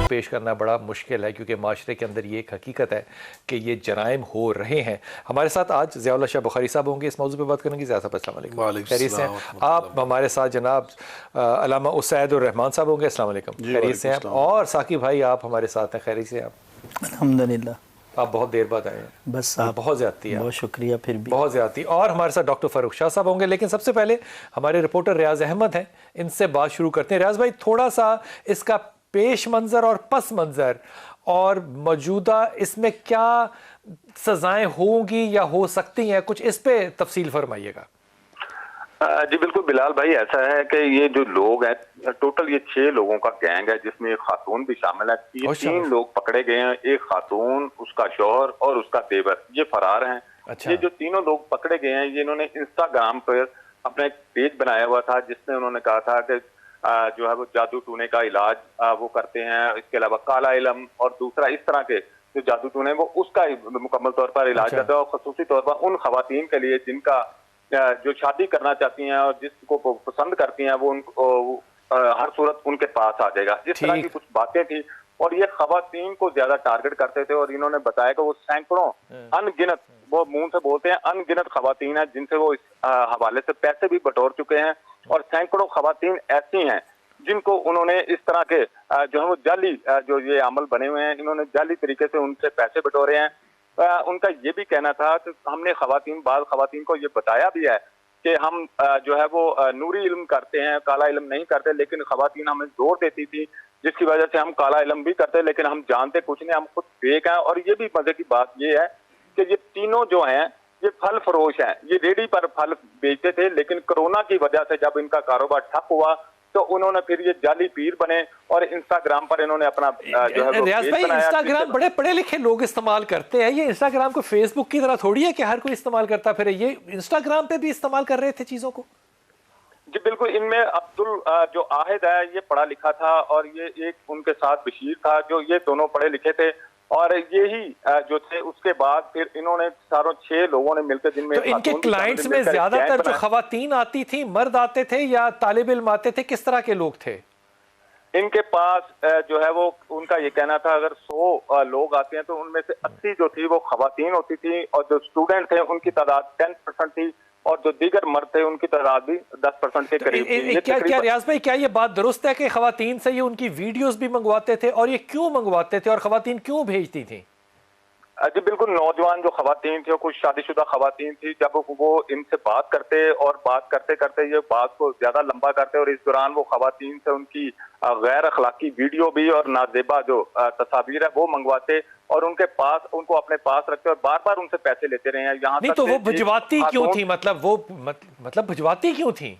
पेश करना बड़ा मुश्किल है, क्योंकि माशरे के अंदर ये एक हकीकत है कि ये जराइम हो रहे हैं। हमारे साथ आज ज़ियाउल्लाह शाह बुखारी साहब होंगे, इस मौजू पर बात करेंगे। ज़िया साहब अस्सलाम वालेकुम, खैरियत से हैं आप? हमारे साथ जनाब अल्लामा उसैद उर रहमान साहब होंगे, अस्सलाम वालेकुम, खैरियत से हैं? और साकिब भाई आप हमारे साथ हैं, खैरियत से आप? अल्हम्दुलिल्लाह। आप बहुत देर बाद आए हैं। बस आप बहुत ज़्यादती है, बहुत शुक्रिया, फिर भी बहुत ज़्यादती। और हमारे साथ डॉक्टर फ़ारूक शाह साहब होंगे, लेकिन सबसे पहले हमारे रिपोर्टर रियाज अहमद हैं, इनसे बात शुरू करते हैं। रियाज भाई, थोड़ा सा इसका पेश मंज़र और पस मंज़र और मौजूदा इसमें क्या सज़ाएं होंगी या हो सकती हैं, कुछ इस पे तफसील फरमाइएगा। जी बिल्कुल बिलाल भाई, ऐसा है कि ये जो लोग हैं, टोटल ये 6 लोगों का गैंग है, जिसमें एक खातून भी शामिल है। ये 3 लोग पकड़े गए हैं, एक खातून, उसका शौहर और उसका देवर, ये फरार हैं। अच्छा। ये जो तीनों लोग पकड़े गए हैं, ये इन्होंने इंस्टाग्राम पर अपना एक पेज बनाया हुआ था, जिसमें उन्होंने कहा था कि जो है वो जादू टूने का इलाज वो करते हैं, इसके अलावा काला इलम और दूसरा इस तरह के जो जादू टूने वो उसका मुकम्मल तौर पर इलाज करते हैं, और खसूसी तौर पर उन खवातीन के लिए जिनका जो शादी करना चाहती हैं और जिसको पसंद करती हैं, वो हर सूरत उनके पास आ जाएगा। इस तरह की कुछ बातें थी, और ये खवातीन को ज्यादा टारगेट करते थे। और इन्होंने बताया कि वो सैकड़ों अनगिनत, वो मुंह से बोलते हैं अनगिनत खवातीन हैं, जिनसे वो इस हवाले से पैसे भी बटोर चुके हैं। और सैकड़ों खवातीन ऐसी हैं जिनको उन्होंने इस तरह के जो है वो जाली जो ये अमल बने हुए हैं, इन्होंने जाली तरीके से उनसे पैसे बटोरे हैं। उनका ये भी कहना था कि हमने बाद खवातीन को ये बताया भी है कि हम जो है वो नूरी इल्म करते हैं, काला इल्म नहीं करते, लेकिन खवातीन हमें जोर देती थी, जिसकी वजह से हम काला इल्म भी करते, लेकिन हम जानते कुछ नहीं, हम खुद फेक हैं। और ये भी मजे की बात ये है कि ये तीनों जो हैं ये फल फरोश हैं, ये रेडी पर फल बेचते थे, लेकिन कोरोना की वजह से जब इनका कारोबार ठप हुआ तो उन्होंने फिर ये जाली पीर बने और इंस्टाग्राम पर इन्होंने अपना जो है रियाज भाई, इंस्टाग्राम बड़े पढ़े लिखे लोग इस्तेमाल करते हैं। ये इंस्टाग्राम को फेसबुक की तरह थोड़ी है कि हर कोई इस्तेमाल करता फिर, ये इंस्टाग्राम पे भी इस्तेमाल कर रहे थे चीजों को। जी बिल्कुल, इनमें अब्दुल जो आहिद है ये पढ़ा लिखा था, और ये एक उनके साथ बशीर था, जो ये दोनों पढ़े लिखे थे। और यही जो थे, उसके बाद फिर इन्होंने सारों 6 लोगों ने मिलकर, जिनमें तो इनके क्लाइंट्स में ज्यादातर जो खवातीन आती थी, मर्द आते थे या तालिब इल्म आते थे, किस तरह के लोग थे? इनके पास जो है वो, उनका ये कहना था अगर 100 लोग आते हैं तो उनमें से 80 जो थी वो खवातीन होती थी, और जो स्टूडेंट थे उनकी तादाद 10% थी, और जो दीगर मर्द थे उनकी तादाद भी 10% के करीब थी। क्या रियाज भाई, क्या ये बात दुरुस्त है कि खवातीन से ये उनकी वीडियोस भी मंगवाते थे, और ये क्यों मंगवाते थे और खवातीन क्यों भेजती थी? जी बिल्कुल, नौजवान जो खवातीन थी, कुछ शादीशुदा खवातीन थी, जब वो इनसे बात करते और बात करते करते ये बात को ज्यादा लंबा करते, और इस दौरान वो खवातीन से उनकी गैर अखलाकी वीडियो भी और नाजेबा जो तस्वीर है वो मंगवाते, और उनके पास, उनको अपने पास रखते और बार बार उनसे पैसे लेते रहे हैं। यहाँ नहीं तो वो भिजवाती क्यों थी? मतलब भिजवाती क्यों थी?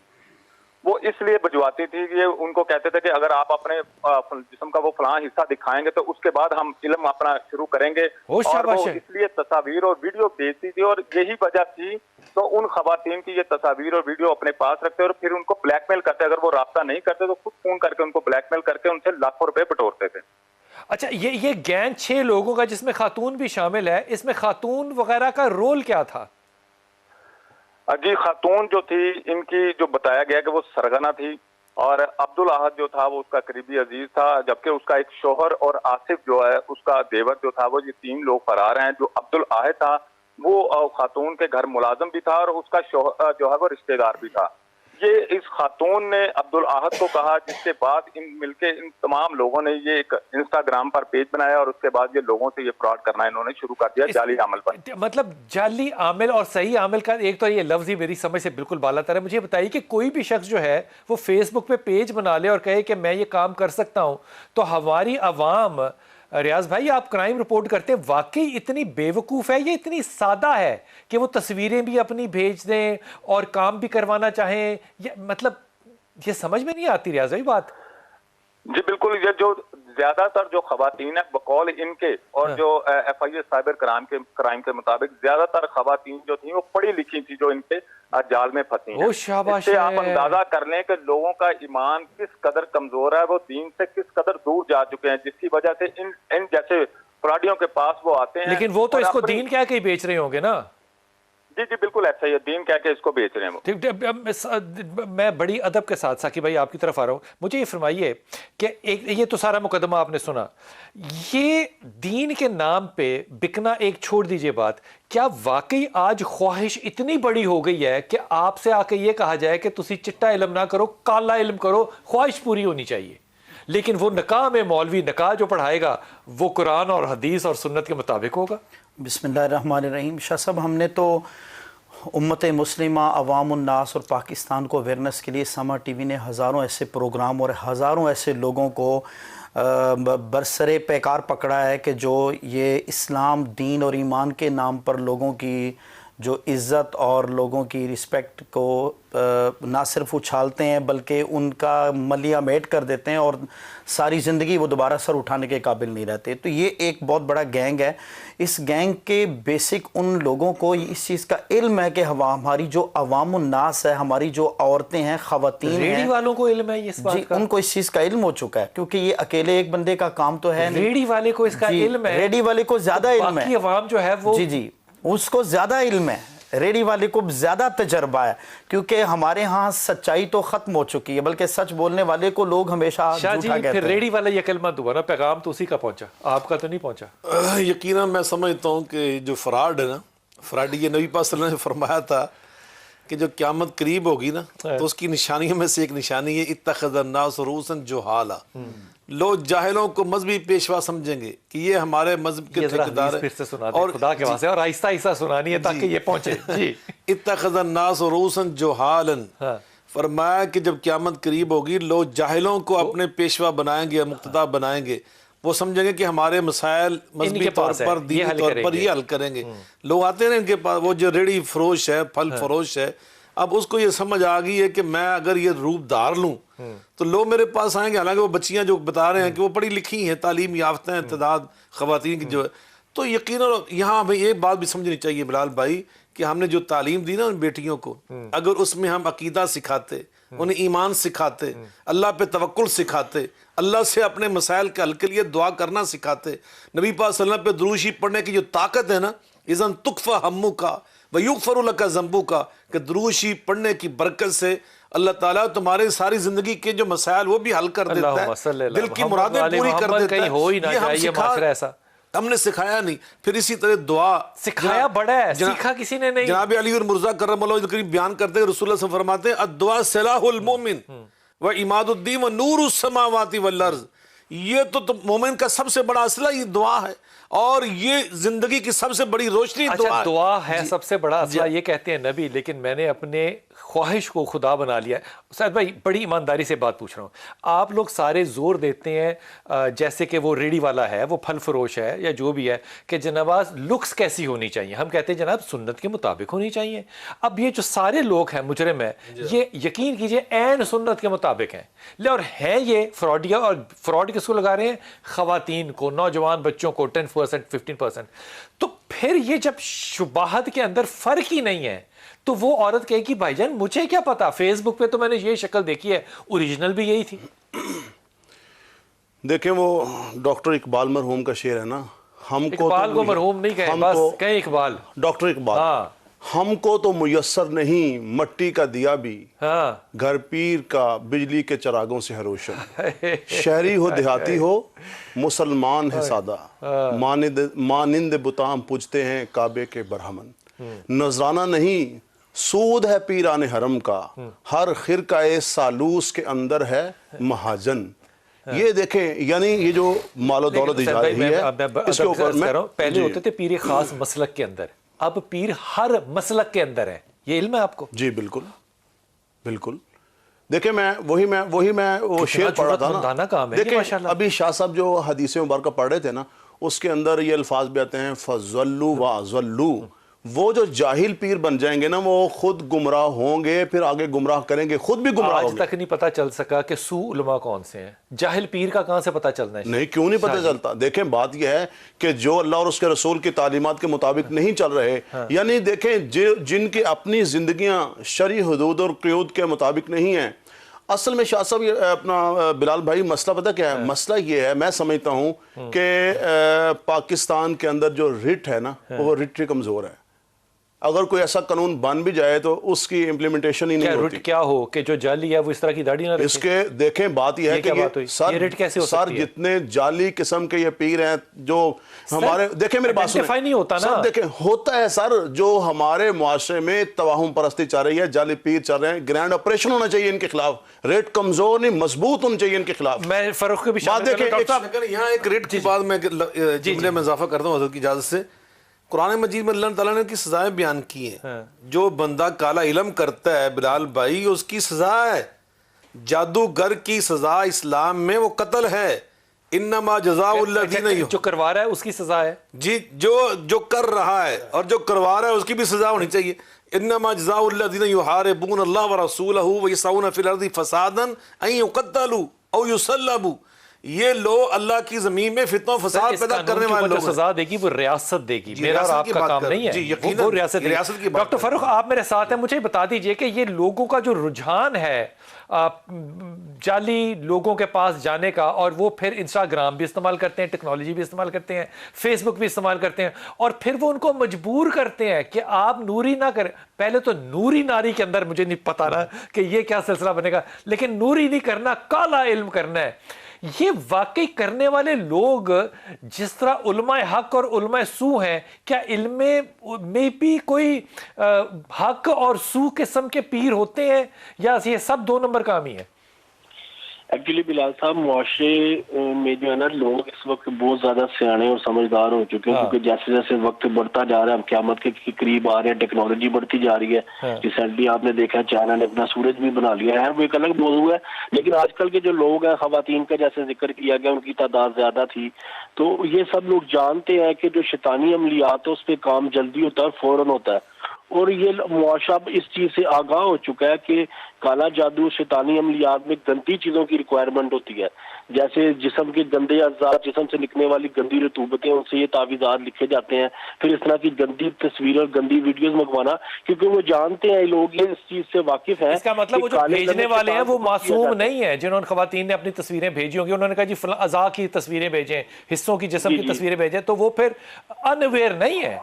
वो इसलिए भिजवाती थी कि उनको कहते थे कि अगर आप अपने जिस्म का वो फलां हिस्सा दिखाएंगे तो उसके बाद हम इल्म अपना शुरू करेंगे, और वो इसलिए तस्वीर और वीडियो भेजती थी। और यही वजह थी तो उन खवातीन की ये तस्वीर और वीडियो अपने पास रखते और फिर उनको ब्लैकमेल करते। अगर वो रास्ता नहीं करते तो खुद फोन करके उनको ब्लैकमेल करके उनसे लाखों रुपए बटोरते थे। अच्छा, ये गैंग 6 लोगों का, जिसमें खातून भी शामिल है, इसमें खातून वगैरह का रोल क्या था? जी, खातून जो थी, इनकी जो बताया गया कि वो सरगना थी, और अब्दुल अहद जो था वो उसका करीबी अजीज था, जबकि उसका एक शोहर और आसिफ जो है उसका देवर जो था वो, ये 3 लोग फरार हैं। जो अब्दुल अहद था वो खातून के घर मुलाजम भी था, और उसका शोहर जो है वो रिश्तेदार भी था। ये इस खातून ने अब्दुल अहद को कहा, जिसके बाद इन तमाम लोगों ने ये एक इंस्टाग्राम पर पेज बनाया, और उसके बाद ये लोगों से ये फ्रॉड करना इन्होंने शुरू कर दिया, जाली आमिल पर। मतलब जाली आमिल और सही आमिल का एक तो ये लफ्ज ही मेरी समझ से बिल्कुल बालातर है। मुझे बताइए कि कोई भी शख्स जो है वो फेसबुक पे पेज बना ले और कहे कि मैं ये काम कर सकता हूं, तो हमारी अवाम, रियाज भाई आप क्राइम रिपोर्ट करते हैं, वाकई इतनी बेवकूफ़ है, ये इतनी सादा है कि वो तस्वीरें भी अपनी भेज दें और काम भी करवाना चाहें? मतलब ये समझ में नहीं आती रियाज भाई बात। जी बिल्कुल, ये जो ज्यादातर जो खवातीन है बकौल इनके, और जो FIA साइबर क्राइम के मुताबिक ज्यादातर खवातीन जो थी वो पढ़ी लिखी थी, जो इनके जाल में फंसी हैं। इससे आप अंदाजा कर लें कि लोगों का ईमान किस कदर कमजोर है, वो दीन से किस कदर दूर जा चुके हैं, जिसकी वजह से इन जैसे फ्रॉडियों के पास वो आते हैं। लेकिन वो तो इसको दीन क्या कहीं बेच रहे होंगे ना? जी जी बिल्कुल ऐसा ही है, दीन कह के इसको बेच रहे हैं वो। ठीक ठीक, मैं बड़ी अदब के साथ साकी भाई आपकी तरफ आ रहा हूँ। मुझे ये फरमाइए कि एक ये तो सारा मुकदमा आपने सुना, ये दीन के नाम पे बिकना एक छोड़ दीजिए बात, क्या वाकई आज ख्वाहिश इतनी बड़ी हो गई है कि आपसे आके ये कहा जाए कि तुसी चिट्टा इल्म ना करो, काला इल्म करो, ख्वाहिश पूरी होनी चाहिए, लेकिन वो निकाह में मौलवी निकाह जो पढ़ाएगा वो कुरान और हदीस और सुन्नत के मुताबिक होगा? बिस्मिल्लाहिर्रहमानिर्रहीम। शाह साहब, हमने तो उम्मत मुस्लिमा, अवामुन्नास और पाकिस्तान को अवेयरनेस के लिए समा टीवी ने हज़ारों ऐसे प्रोग्राम और हज़ारों ऐसे लोगों को बरसरे पैकार पकड़ा है कि जो ये इस्लाम, दीन और ईमान के नाम पर लोगों की जो इज़्ज़त और लोगों की रिस्पेक्ट को ना सिर्फ उछालते हैं बल्कि उनका मलिया मेट कर देते हैं और सारी ज़िंदगी वो दोबारा सर उठाने के काबिल नहीं रहते। तो ये एक बहुत बड़ा गैंग है। इस गैंग के बेसिक उन लोगों को इस चीज़ का इल्म है कि हमारी जो अवामुन्नास है, हमारी जो औरतें हैं, ख़वातीन रेडी हैं, वालों को इल्म है इस बात का? उनको इस चीज़ का इल्म हो चुका है, क्योंकि ये अकेले एक बंदे का काम तो है नहीं। रेडी वाले को इसका इल्म है, रेडी वाले को ज़्यादा इल्म है, बाकी अवाम जो है वो जी जी उसको ज़्यादा इल्म है, रेडी वाले को ज़्यादा तजर्बा है, क्योंकि हमारे यहाँ सच्चाई तो ख़त्म हो चुकी है, बल्कि सच बोलने वाले को लोग हमेशा शाह जी झूठा कहते फिर हैं। रेडी वाला ये कलमा हुआ ना, पैगाम तो उसी का पहुंचा, आपका तो नहीं पहुंचा। यकीनन मैं समझता हूँ कि जो फ्रॉड है ना, फ्रॉड ये नबी पाक सल्लल्लाहु अलैहि वसल्लम ने फरमाया था कि जो क़यामत करीब होगी ना तो उसकी निशानियों में से एक निशानी है इत्तख़ज़न्नास रूसन जुहाला, लोग जाहिलों को मजहबी पेशवा समझेंगे कि ये हमारे मजहब के ठेकेदार हैं। फिर से सुना दे खुदा के वास्ते, और आहिस्ता आहिस्ता सुनानी है ताकि ये पहुंचे। जी इत्तख़ज़न्नास रूसन जुहालन, फरमाया कि जब क़यामत करीब होगी लोग जाहिलों को अपने पेशवा बनाएंगे, मुक्तदा बनाएंगे, वो समझेंगे कि हमारे मसाइल मजहबी तौर पर, दीनी तौर पर ये हल करेंगे। लोग आते हैं इनके पास, वो जो रेडी फरोश है, फल फरोश है, अब उसको ये समझ आ गई है कि मैं अगर ये रूप धार लूँ तो लोग मेरे पास आएंगे। हालांकि वो बच्चियां जो बता रहे हैं कि वो पढ़ी लिखी हैं, तालीम याफ्ता हैं, तादाद ख़वातीन की जो है, तो यकीनन यहाँ हमें एक बात भी समझनी चाहिए बिलाल भाई कि हमने जो तालीम दी ना उन बेटियों को, अगर उसमें हम अकीदा सिखाते, उन्हें ईमान सिखाते, अल्लाह पे तवक्कुल सिखाते, अल्लाह से अपने मसाइल के हल के लिए दुआ करना सिखाते, नबी पाक सल्लल्लाहु अलैहि वसल्लम पे दुरूद शरीफ पढ़ने की जो ताकत है ना, इज़न तुकफ़ा हम्मू का व युग़फ़रु लका ज़ंबू का, कि दुरूद शरीफ पढ़ने की बरकत से अल्लाह ताला तुम्हारे सारी जिंदगी के जो मसाइल वो भी हल कर देता है, दिल की मुरादें पूरी कर देता है। हो ही ना चाहिए माशरा ऐसा, हमने सिखाया नहीं। फिर इसी तरह दुआ सिखाया बड़ा है, सीखा किसी ने नहीं। जनाब अली और मुर्जा करमल्लाहु वजहहु बयान करते हैं, रसूलुल्लाह सल्लल्लाहु अलैहि वसल्लम फरमाते हैं अद्दुआ सिलाहुल मोमिन व इमादुद्दीन व नूरुस समावाति वल अर्ज़, ये तो मोमिन का सबसे बड़ा असला ये दुआ है और ये जिंदगी की सबसे बड़ी रोशनी दुआ है सबसे बड़ा असला, ये कहते हैं नबी, लेकिन मैंने अपने ख्वाहिश को खुदा बना लिया। सैयद भाई बड़ी ईमानदारी से बात पूछ रहा हूँ, आप लोग सारे जोर देते हैं जैसे कि वो रेडी वाला है, वो फल फरोश है या जो भी है, कि जनाब लुक्स कैसी होनी चाहिए, हम कहते हैं जनाब सुन्नत के मुताबिक होनी चाहिए। अब ये जो सारे लोग हैं मुजरिम है, ये यकीन कीजिए ऐन सुन्नत के मुताबिक हैं, और हैं ये फ्रॉडिया, और फ्रॉड किसको लगा रहे हैं? ख़वातीन को, नौजवान बच्चों को, 10% 15%। तो फिर ये जब शुबाहत के अंदर फ़र्क ही नहीं है तो वो औरत कहेगी भाईजान मुझे क्या पता, फेसबुक पे तो मैंने ये शक्ल देखी है, ओरिजिनल भी यही थी। देखें वो डॉक्टर इकबाल मरहूम का शेर है ना, हमको इकबाल को मरहूम नहीं कहे, बस कहें इकबाल, डॉक्टर इकबाल। हाँ। हमको तो मुयस्सर नहीं मट्टी का दिया भी, हाँ। घर पीर का बिजली के चरागों से है रोशन। शहरी हो देहाती हो मुसलमान है सादा, मानिंद बुताम पूजते हैं काबे के बरहमन। नजराना नहीं सूद है पीराने हरम का, हर खिरकाए सालूस के अंदर है महाजन। ये देखें, यानी ये जो मालो दौलत दी जा रही है इसके ऊपर मैं पहले होते थे पीर खास मसलक के अंदर, अब पीर हर मसलक के अंदर है, ये इल्म है आपको? जी बिल्कुल बिल्कुल। देखें मैं वो शेर पढ़ रहा था ना, देखें अभी शाह साहब जो हदीसें मुबारक पढ़ रहे थे ना, उसके अंदर ये अल्फाज भी आते हैं फज़ल्लू व अज़ल्लू। वो जो जाहिल पीर बन जाएंगे ना वो खुद गुमराह होंगे, फिर आगे गुमराह करेंगे, खुद भी गुमराह होंगे। आज तक नहीं पता चल सका कि सू उलमा कौन से हैं, जाहिल पीर का कहां से पता चलना है? नहीं, क्यों नहीं पता चलता? देखें बात यह है कि जो अल्लाह और उसके रसूल की तालीमात के मुताबिक नहीं चल रहे, यानी देखें जिनकी अपनी जिंदगियां शरई हुदूद और क़यूद के मुताबिक नहीं है। असल में शाह साहब अपना बिलाल भाई मसला पता क्या है? मसला ये है, मैं समझता हूँ कि पाकिस्तान के अंदर जो रिट है ना वो रिट कमज़ोर है। अगर कोई ऐसा कानून बन भी जाए तो उसकी इम्प्लीमेंटेशन ही नहीं होती। क्या हो कि जो जाली है वो इस तरह की दाढ़ी ना रखे? इसके देखें बात यह है कि सर कैसे हो सर जितने जाली किस्म के ये पीर हैं जो हमारे, देखें मेरे पास नहीं होता ना सर, देखें होता है सर, जो हमारे मुआशरे में तवाहुम परस्ती चल रही है, जाली पीर चल रहे हैं, ग्रैंड ऑपरेशन होना चाहिए इनके खिलाफ, रेट कमजोर नहीं मजबूत होना चाहिए इनके खिलाफ। मैं फरूख को भी बात देखें, यहाँ एक रेट की बात मैं जुमले में इजाफा करता हूँ हज़रत की इजाजत से। कुरान मजीद में अल्लाह ताला ने की सजाएं बयान की हैं। जो बंदा काला इल्म करता है बिलाल भाई, उसकी सजा है, जादूगर की सजा इस्लाम में वो कत्ल है। इन्नमा जज़ाउल्लज़ीना, जो करवा रहा है उसकी सजा है जी, जो कर रहा है और जो करवा रहा है उसकी भी सजा होनी चाहिए। इन्नमा जज़ाउल्लज़ीना युहारिबून अल्लाह व रसूलहू व यसऊना फिल अर्दि फसादन अन युक़त्तलू औ युसल्लबू। ये लोग अल्लाह की जमीन में फितना फसाद पैदा करने वाले लोग सजा देगी, वो रियासत देगी, मेरा और आपका काम नहीं है, वो रियासत की। डॉक्टर फारूक आप मेरे साथ हैं, मुझे बता दीजिए कि ये लोगों का जो रुझान है जाली लोगों के पास जाने का, और वो फिर इंस्टाग्राम भी इस्तेमाल करते हैं, टेक्नोलॉजी भी इस्तेमाल करते हैं, फेसबुक भी इस्तेमाल करते हैं, और फिर वो उनको मजबूर करते हैं कि आप नूरी ना करें। पहले तो नूरी नारी के अंदर मुझे नहीं पता ना कि ये क्या सिलसिला बनेगा, लेकिन नूरी नहीं करना, काला इल्म करना है। ये वाकई करने वाले लोग जिस तरह उलमाए हक और उलमाए सू हैं, क्या इल्म में भी कोई हक और सू किस्म के पीर होते हैं, या ये सब 2 नंबर काम ही है? एक्चुअली बिलाल साहब, मुआशरे में जो है ना, लोग इस वक्त बहुत ज्यादा सियाने और समझदार हो चुके हैं, क्योंकि जैसे जैसे वक्त बढ़ता जा रहा है, हम क़यामत के करीब आ रहे हैं, टेक्नोलॉजी बढ़ती जा रही है। रिसेंटली आपने देखा चाइना ने अपना सूरज भी बना लिया है, वो एक अलग मौजूद है। लेकिन आजकल के जो लोग हैं, खवातीन का जैसे जिक्र किया गया, उनकी तादाद ज्यादा थी, तो ये सब लोग जानते हैं कि जो शैतानी अमलियात है उस पर काम जल्दी होता है और फौरन होता है। और ये मुआशरा इस चीज से आगाह हो चुका है कि काला जादू, शैतानी अमलियात में गंदी चीजों की रिक्वायरमेंट होती है, जैसे जिस्म के गंदे अज़्ज़ा, जिस्म से निकलने वाली गंदी रतूबतें, उनसे ये तावीज़ात लिखे जाते हैं। फिर इस तरह की गंदी तस्वीरें और गंदी वीडियोस मंगवाना, क्योंकि वो जानते हैं लोग, ये इस चीज से वाकिफ हैं। इसका मतलब वो जो भेजने वाले हैं वो मासूम नहीं है। जिन्होंने खवातीन ने अपनी तस्वीरें भेजी होंगी, उन्होंने कहा जी फलां अज़ा की तस्वीरें भेजें, हिस्सों की जिस्म की तस्वीरें भेजें, तो वो फिर अनअवेयर नहीं है।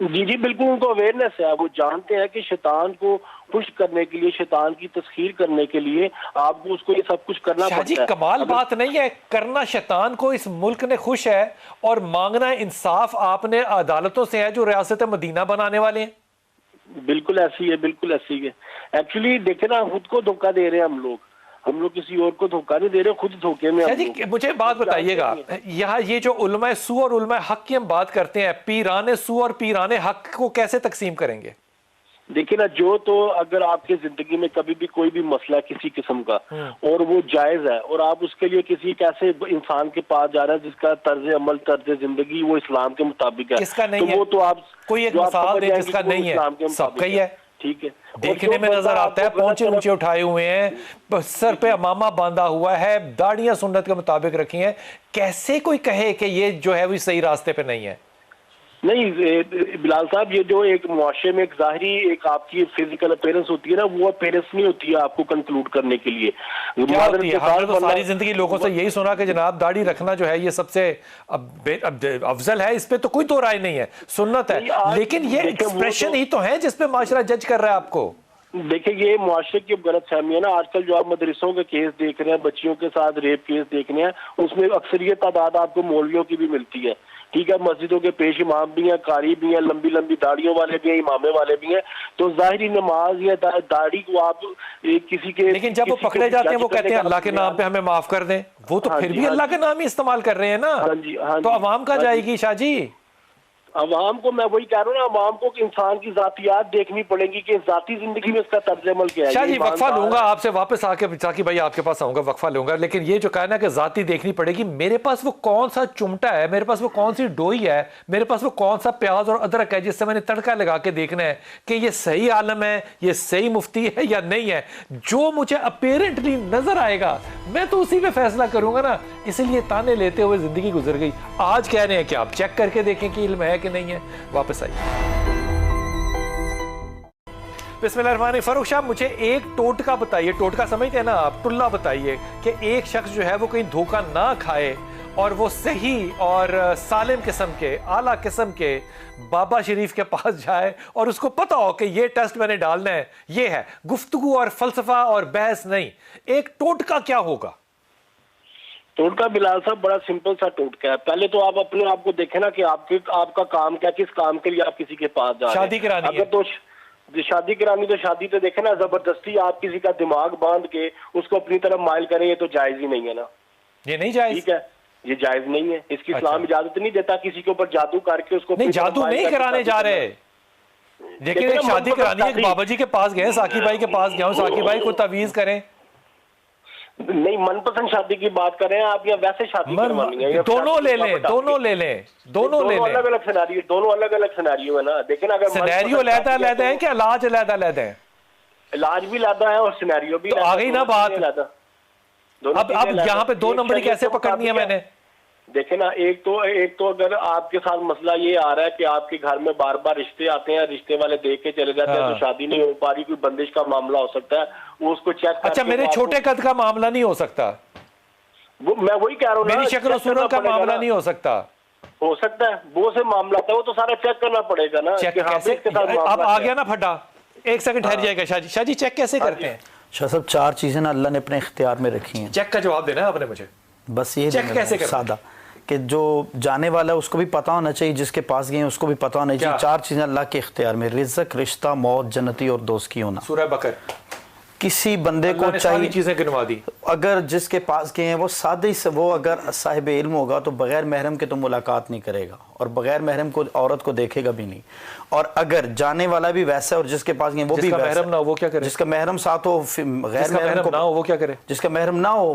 जी जी बिल्कुल, उनको अवेयरनेस है। वो जानते हैं कि शैतान को खुश करने के लिए, शैतान की तस्खीर करने के लिए आपको उसको ये सब कुछ करना पड़ता है। कमाल बात नहीं है करना शैतान को, इस मुल्क ने खुश है, और मांगना इंसाफ आपने अदालतों से है जो रियासत मदीना बनाने वाले हैं। बिल्कुल ऐसी है, बिल्कुल ऐसी है। एक्चुअली देखे ना, खुद को धोखा दे रहे हैं हम लोग किसी और को धोखा नहीं दे रहे, खुद धोखे में। मुझे बात बताइएगा, यहाँ ये जो उलमाए सू और उलमाए हक की हम बात करते हैं, पीराने सू और पीराने हक को कैसे तकसीम करेंगे? देखिए ना, जो तो अगर आपकी जिंदगी में कभी भी कोई भी मसला है किसी किस्म का और वो जायज है, और आप उसके लिए किसी एक ऐसे इंसान के पास जा रहे हैं जिसका तर्ज अमल, तर्ज जिंदगी वो इस्लाम के मुताबिक है, किसका नहीं तो है? वो तो आप कोई एक मिसाल दे जिसका नहीं है, सबका ही है। ठीक है, देखने में नजर आता है, पहुंचे ऊंचे उठाए हुए हैं, सर पे अमामा बांधा हुआ है, दाढ़ियां सुन्नत के मुताबिक रखी हैं, कैसे कोई कहे कि ये जो है वो सही रास्ते पे नहीं है? नहीं बिलाल साहब, ये जो एक मुआशरे में एक जाहिरी एक आपकी फिजिकल अपीयरेंस होती है ना, वो अपीयरेंस नहीं होती है आपको कंक्लूड करने के लिए। क्या होती है? हमने तो सारी जिंदगी लोगों से यही सुना कि जनाब दाढ़ी रखना जो है ये सबसे अफजल है, इस पे तो कोई तो राय नहीं है, सुन्नत है, लेकिन ये एक्सप्रेशन ही तो है जिसपे माशरा जज कर रहा है आपको। देखिए, ये मुआशरे की गलत फहमी है ना। आजकल जो आप मदरसों के केस देख रहे हैं, बच्चियों के साथ रेप केस देख रहे हैं, उसमें अक्सरियत तादाद आपको मौलवियों की भी मिलती है। ठीक है, मस्जिदों के पेश इमाम भी हैं, कारी भी हैं, लंबी लंबी दाढ़ियों वाले भी हैं, इमामे वाले भी हैं। तो जाहिरी नमाज या दाढ़ी को आप किसी के, लेकिन जब वो पकड़े जाते हैं वो कहते हैं अल्लाह के नाम पे हमें माफ कर दें, वो तो फिर भी अल्लाह के नाम ही इस्तेमाल कर रहे हैं ना। तो अवाम कहाँ जाएगी शाहजी? अवाम को मैं वही कह रहा हूँ ना, अवाम को इंसान की जातियात देखनी पड़ेगी कि जाती जिंदगी में इसका तर्ज अमल क्या है। शाहजी वक्फा लूंगा आपसे वापस आके, जाकी भाई आपके पास आऊंगा, वक्फा लूंगा, लेकिन ये जो कहना कि जाती देखनी पड़ेगी, मेरे पास वो कौन सा चुमटा है, मेरे पास वो कौन सी डोई है, मेरे पास वो कौन सा प्याज और अदरक है जिससे मैंने तड़का लगा के देखना है कि ये सही आलम है, ये सही मुफ्ती है या नहीं है। जो मुझे अपेरेंटली नजर आएगा मैं तो उसी पे फैसला करूंगा ना। इसलिए ताने लेते हुए जिंदगी गुजर गई। आज कह रहे हैं कि आप चेक करके देखें कि इल्म है कि नहीं है। वापस आइए। बिस्मिल्लाह। फरूख साहब, मुझे एक टोटका बताइए, टोटका समझते हैं ना आप, टुल्ला बताइए कि एक शख्स जो है वो कहीं धोखा ना खाए और वो सही और सालिम किस्म के, आला किस्म के बाबा शरीफ के पास जाए और उसको पता हो कि ये टेस्ट मैंने डालना है, ये है गुफ्तगू और फलसफा और बहस नहीं, एक टोटका क्या होगा? टोटका बिलाल साहब बड़ा सिंपल सा टोटका है। पहले तो आप अपने आप को देखें ना कि आपका काम क्या, किस काम के लिए आप किसी के पास जा रहे हैं। शादी करानी अगर तो शादी करानी तो शादी तो देखे ना, जबरदस्ती आप किसी का दिमाग बांध के उसको अपनी तरफ माइल करें, ये तो जायज ही नहीं है ना। ये नहीं जायज, ठीक है, ये जायज नहीं है। इसकी इस्लाम इजाजत नहीं देता किसी के ऊपर जादू करके उसको। नहीं, जादू नहीं कराने जा रहे, लेकिन एक शादी करानी है, बाबा जी के पास गए, साकिब भाई के पास गए, साकिब भाई को तवीज करें। नहीं, मनपसंद शादी की बात कर रहे हैं आप या वैसे शादी करवानी है? दोनों ले लें, दोनों ले लें, दोनों ले लें। अलग अलग सिनेरियो, दोनों अलग अलग सिनेरियो है ना। देखिए ना, अगर सिनेरियो अलग-अलग है क्या इलाज अलग-अलग है? इलाज भी लादा है और सिनेरियो भी। तो आ गई ना बात। अब यहाँ पे 2 नंबर कैसे पकड़नी है मैंने? देखे ना, एक तो अगर आपके साथ मसला ये आ रहा है कि आपके घर में बार बार रिश्ते आते हैं, रिश्ते वाले देख के चले जाते हैं, तो शादी नहीं हो पा रही, कोई बंदिश का मामला हो सकता है, वो उसको चेक। अच्छा, मेरे छोटे कद का मामला नहीं हो सकता? मैं वही कह रहा हूँ, मेरी शक्ल सूरत का मामला नहीं हो सकता? हो सकता है, वो से मामला था, वो तो सारा चेक करना पड़ेगा ना। चेक कैसे? अब आ गया ना फटा, 1 सेकंड ठहर जाएगा। शाहजी चेक कैसे करते हैं? शाह साहब 4 चीजें ना अल्लाह ने अपने इख्तियार में रखी हैं। चेक का जवाब देना है आपने मुझे। बस ये चेक कैसे करते हैं? सादा कि जो जाने वाला है उसको भी पता होना चाहिए, जिसके पास गए उसको भी पता होना चाहिए। 4 चीजें अल्लाह के इख्तियार में, रिज़्क, रिश्ता, मौत, जन्नती और दोस्ती होना। सूरह बकर। किसी बंदे को चाहिए चीजें गिनवा दी। अगर जिसके पास गए हैं वो सादे से, वो अगर साहिब इल्म होगा तो बगैर महरम के तो मुलाकात नहीं करेगा और बगैर महरम को औरत को देखेगा भी नहीं। और अगर जाने वाला भी वैसा और जिसके पास गए वो भी वैसा। महरम ना हो वो क्या करे? जिसका महरम साथ हो, गैर महरम ना हो वो क्या करे? जिसका महरम ना हो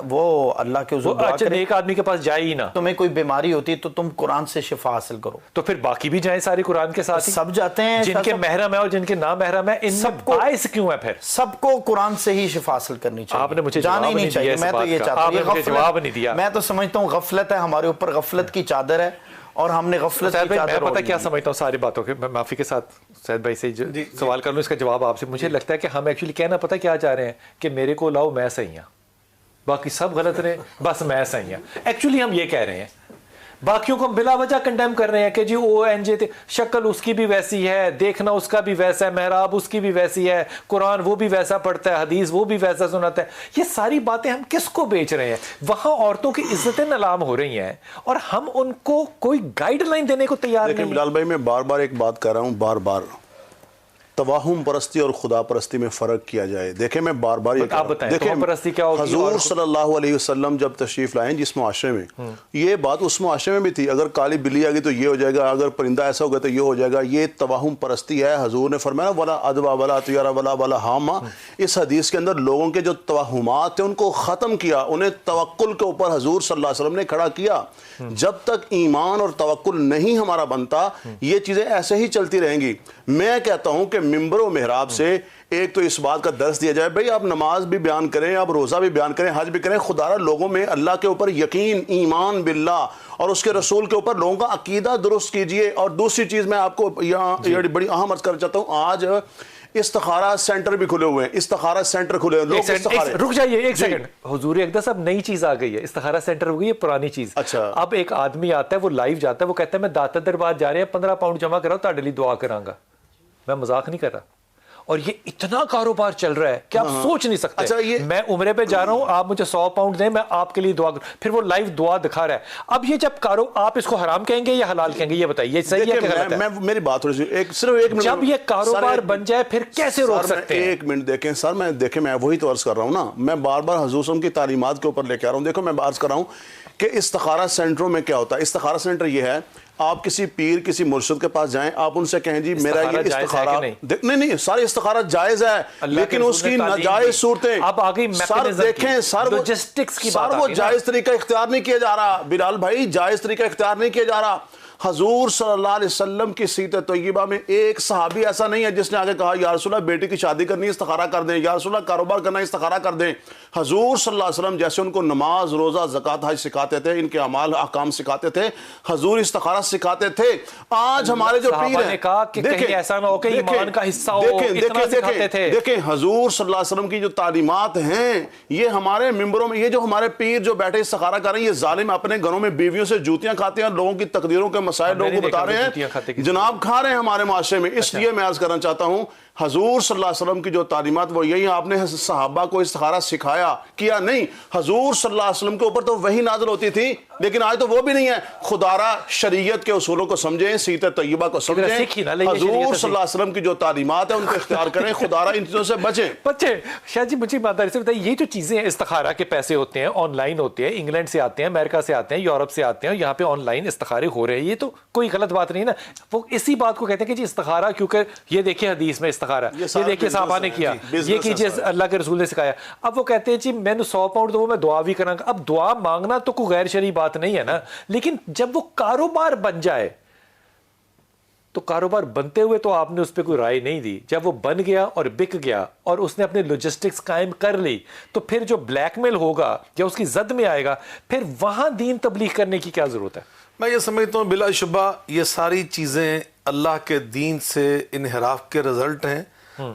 वो अल्लाह के हुज़ूर दुआ करे। एक आदमी के पास जाए ही ना। तुम्हें कोई बीमारी होती है तो तुम कुरान से शिफा हासिल करो, तो फिर बाकी भी जाए सारे कुरान के साथ ही। सब जाते हैं, जिनके महरम है और जिनके ना महरम है, इनमें बाइस क्यों है? फिर सबको कुरान से ही शिफा हासिल करनी चाहिए। आपने मुझे जाना ही नहीं चाहिए। मैं तो ये चाहता हूँ, जवाब नहीं दिया। मैं तो समझता हूँ गफलत है, हमारे ऊपर गफलत की चादर है और हमने गफलत की चादर। मैं पता क्या समझता हूँ सारी बातों के, मैं माफी के साथ सैयद भाई से सवाल कर लूँ इसका जवाब आपसे। मुझे लगता है कि हम एक्चुअली कहना पता क्या चाह रहे हैं कि मेरे को लाओ, मैं सही हूँ, बाकी सब गलत रहे, बस मैं सही हूँ। एक्चुअली हम ये कह रहे हैं, बाकियों को बिला वजह कंडेम कर रहे हैं कि जी ओ एन जे थे, शक्ल उसकी भी वैसी है, देखना उसका भी वैसा है, महराब उसकी भी वैसी है, कुरान वो भी वैसा पढ़ता है, हदीस वो भी वैसा सुनाता है। ये सारी बातें हम किसको बेच रहे हैं? वहां औरतों की इज्जतें नीलाम हो रही हैं और हम उनको कोई गाइडलाइन देने को तैयार नहीं। बिलाल भाई, मैं बार बार एक बात कर रहा हूँ, बार बार तवाहुम परस्ती और खुदा परस्ती में फ़र्क किया जाए। देखें, मैं बार बार ये परस्ती क्या होगी? हुजूर सल्लल्लाहु अलैहि वसल्लम जब तशरीफ लाए जिस मुआशरे में, ये बात उस मुआशरे में भी थी, अगर काली बिल्ली आ गई तो ये हो जाएगा, अगर परिंदा ऐसा होगा तो ये हो जाएगा। ये तवाहुम परस्ती है। हुजूर ने फरमाया वला अदवा वला तुयारा वला वला हामा। इस हदीस के अंदर लोगों के जो तवाहुमात थे उनको ख़त्म किया, उन्हें तवक्कुल के ऊपर हुजूर सल्लल्लाहु अलैहि वसल्लम ने खड़ा किया। जब तक ईमान और तवक्कुल नहीं हमारा बनता, ये चीज़ें ऐसे ही चलती रहेंगी। मैं कहता हूँ कि मिंबर व मेहराब से एक तो इस बात का दर्स दिया जाए, भाई आप नमाज भी बयान करें, आप रोज़ा भी बयान करें, हज भी करें, खुदारा लोगों में अल्लाह के ऊपर यकीन, ईमान बिल्लाह और उसके रसूल के ऊपर लोगों का अकीदा दुरुस्त कीजिए। और दूसरी चीज़ मैं आपको यहाँ बड़ी अहम अर्ज करना चाहता हूँ, आज इस्तिखारा सेंटर भी खुले हुए हैं, इस्तिखारा सेंटर खुले हुए हैं। रुक जाइए एक सेकंड, हुजूर अक़दस अब नई चीज आ गई है, इस्तिखारा सेंटर हो गई है पुरानी चीज। अच्छा, अब एक आदमी आता है, वो लाइव जाता है, वो कहता है मैं दाता दरबार जा रहे हैं, 15 पाउंड जमा कराओ, ताड़े लिए दुआ करांगा। मैं मजाक नहीं कर रहा। और ये इतना कारोबार चल रहा है कि आप सोच नहीं सकते। अच्छा, ये मैं उम्रे पे जा रहा हूं, आप मुझे 100 पाउंड दें, मैं आपके लिए दुआ, फिर वो लाइव दुआ दिखा रहा है। अब ये जब आप इसको हराम कहेंगे या हलाल कहेंगे, ये बताइए, सही है कि गलत है? मेरी बात थोड़ी सी सिर्फ एक मिनट, जब ये कारोबार बन जाए फिर कैसे रोक सकते हैं? एक मिनट देखें सर, मैं वही तो अर्ज कर रहा हूँ ना, मैं बार बार हुजूर की तालीमात के ऊपर लेके आ रहा हूँ। देखो, मैं अर्ज कर रहा हूँ कि इस्तिखारा सेंटरों में क्या होता है। इस्तिखारा सेंटर ये है, आप किसी पीर, किसी मुर्शिद के पास जाएं, आप उनसे कहें जी मेरा ये इस्तिखारा नहीं, सारे इस्तिखारा जायज है, लेकिन उसकी नाजायज सूरतें अब आ गई। सर देखें सर, लॉजिस्टिक्स की बात, वो जायज तरीका इख्तियार नहीं किया जा रहा। बिलाल भाई, जायज तरीका इख्तियार नहीं किया जा रहा। हजूर सल्लल्लाहु अलैहि वसल्लम की सीरत तय्यबा में एक सहाबी ऐसा नहीं है जिसने आगे कहा या रसूलल्लाह बेटी की शादी करनी, इस्तिखारा कर दें, या रसूलल्लाह कारोबार करना, इस्तिखारा कर दें। हजूर सल्लल्लाहु अलैहि वसल्लम जैसे उनको नमाज, रोजा, ज़कात, हज सिखाते थे, इनके अमाल अहकाम सिखाते थे, हजूर इस्तिखारा सिखाते थे। आज हमारे जो पीर हैं, कहा कि कहीं ऐसा ना हो कि ईमान का हिस्सा हो, इतना सिखाते थे। देखें हजूर सल्लल्लाहु अलैहि वसल्लम की जो तालीमात हैं, ये हमारे मिंबरों में, ये जो हमारे पीर जो बैठे इस्तिखारा कर रहे हैं, ये जालिम अपने घरों में बीवियों से जूतियां खाते हैं, लोगों की तकदीरों के मसाइल लोगों को बता रहे हैं, जनाब खा रहे हैं हमारे माशरे में। इसलिए मैं अर्ज करना चाहता हूं, हजूर सल्लल्लाहु अलैहि वसल्लम की जो तालीमात वो यही, आपने सहाबा को इस्तिखारा सिखाया किया नहीं। हजूर सल्लल्लाहु अलैहि वसल्लम के ऊपर तो वही नाज़िल होती थी, लेकिन आज तो वो भी नहीं है। खुदारा शरीयत के उसूलों को समझें, सीरत तय्यबा को समझें, हजूर सल्लल्लाहु अलैहि वसल्लम की जो तालीमात है उनको इख्तियार करें, खुदारा इन चीजों से बचें। शाह जी मुझे ईमानदारी से बताइए, ये जो चीजें हैं, इस्तिखारा के पैसे होते हैं, ऑनलाइन होते हैं, इंग्लैंड से आते हैं, अमेरिका से आते हैं, यूरोप से आते हैं, यहाँ पे ऑनलाइन इस्तिखारे हो रहे हैं, ये तो कोई गलत बात नहीं ना। वो इसी बात को कहते हैं कि जी इस्तिखारा, क्योंकि ये देखिए हदीस में इस्तिखारा, ये देखिए साहबा ने किया, ये कीजिए अल्लाह के रसूल ने सिखाया। अब वो कहते हैं जी मैंने 100 पाउंड दो, मैं दुआ भी करांगा। अब दुआ मांगना तो कोई गैर शरई बात नहीं है ना, लेकिन जब वो कारोबार बन जाए, तो कारोबार बनते हुए तो आपने उस पर कोई राय नहीं दी, जब वो बन गया और बिक गया और उसने अपने लॉजिस्टिक्स कायम कर ली, तो फिर जो ब्लैकमेल होगा या उसकी जद में आएगा, फिर वहां दीन तबलीग करने की क्या जरूरत है? मैं ये समझता हूँ बिलाशुबा ये सारी चीज़ें अल्लाह के दीन से इनहराफ के रिजल्ट हैं,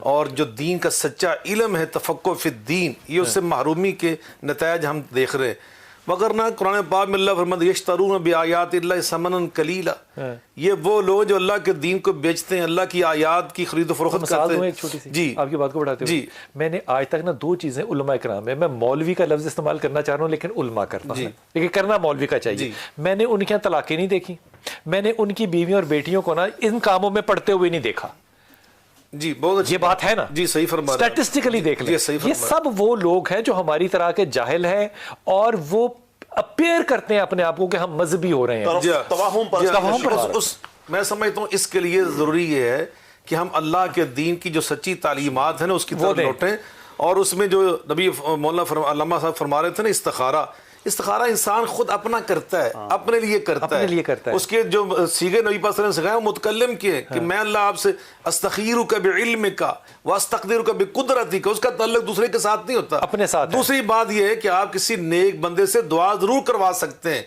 और जो दीन का सच्चा इल्म है, तफक्कुह फिद दीन, ये उससे महरूमी के नतायज हम देख रहे हैं। मगर ना कुरान पाक में अल्लाह फरमाता है यश्तरून बिआयातिल्लाहि समनन कलीला, ये वो लोग जो अल्लाह के दीन को बेचते हैं, अल्लाह की आयात की खरीद फरोख्त करते हैं। एक छोटी सी जी आपकी बात को बढ़ाते हुए, जी मैंने आज तक ना 2 चीजें उलमा इकराम में, मैं मौलवी का लफ्ज इस्तेमाल करना चाह रहा हूँ लेकिन उलमा करता हूँ, लेकिन करना मौलवी का चाहिए। मैंने उनके यहाँ तलाकें नहीं देखी, मैंने उनकी बीवियों और बेटियों को ना इन कामों में पड़ते हुए नहीं देखा। जी बहुत ये बात है ना, जी सही फरमा, स्टैटिस्टिकली देख ले, ये सब वो लोग हैं जो हमारी तरह के जाहिल हैं और वो अपीयर करते हैं अपने आप को कि हम मजहबी हो रहे हैं। मैं समझता हूँ इसके लिए जरूरी ये है कि हम अल्लाह के दीन की जो सच्ची तालीमात है ना उसकी तरफ लौटें, और उसमें जो नबी मौलाना अल्लामा साहब फरमा रहे थे ना, इस्तिखारा इंसान खुद अपना करता है, अपने लिए करता है। उसके जो सीगे नबी पाक ने सिखाया मुतकल्लिम के कि मैं अल्लाह आपसे अस्तखीरुका बिइल्मिका व अस्तक़दिरुका बिकुदरतिका, उसका ताल्लुक दूसरे के साथ नहीं होता, अपने साथ। दूसरी बात यह है कि आप किसी नेक बंदे से दुआ जरूर करवा सकते हैं,